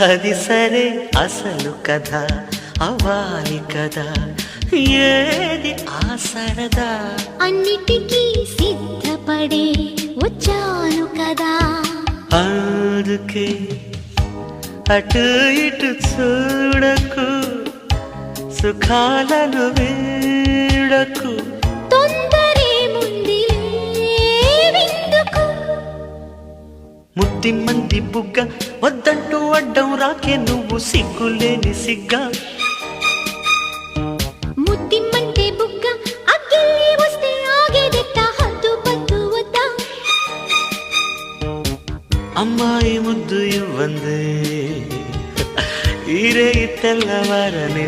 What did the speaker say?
అది సరే అసలు కథ అవ్వాలి కదా ఏది ఆ సరదా అన్నిటికీ సిద్ధపడే వచ్చాను కదా అందుకే అటు ఇటు చూడకు సుఖాలను వేడకు తొందరే ముందిలే విందుకు ముద్ది మంది బుగ్గ వద్దంటూ అడ్డం రాకే నువ్వు సిగ్గులేని సిగ్గా ముద్దిమ్మంటే బుగ్గ అగ్గిల్లి వస్తే ఆగేదెట్ట హద్దు పద్దు వద్దా అమ్మాయి ముద్దు ఇవ్వందే ఈరే తెల్లవారనివ్వనంతే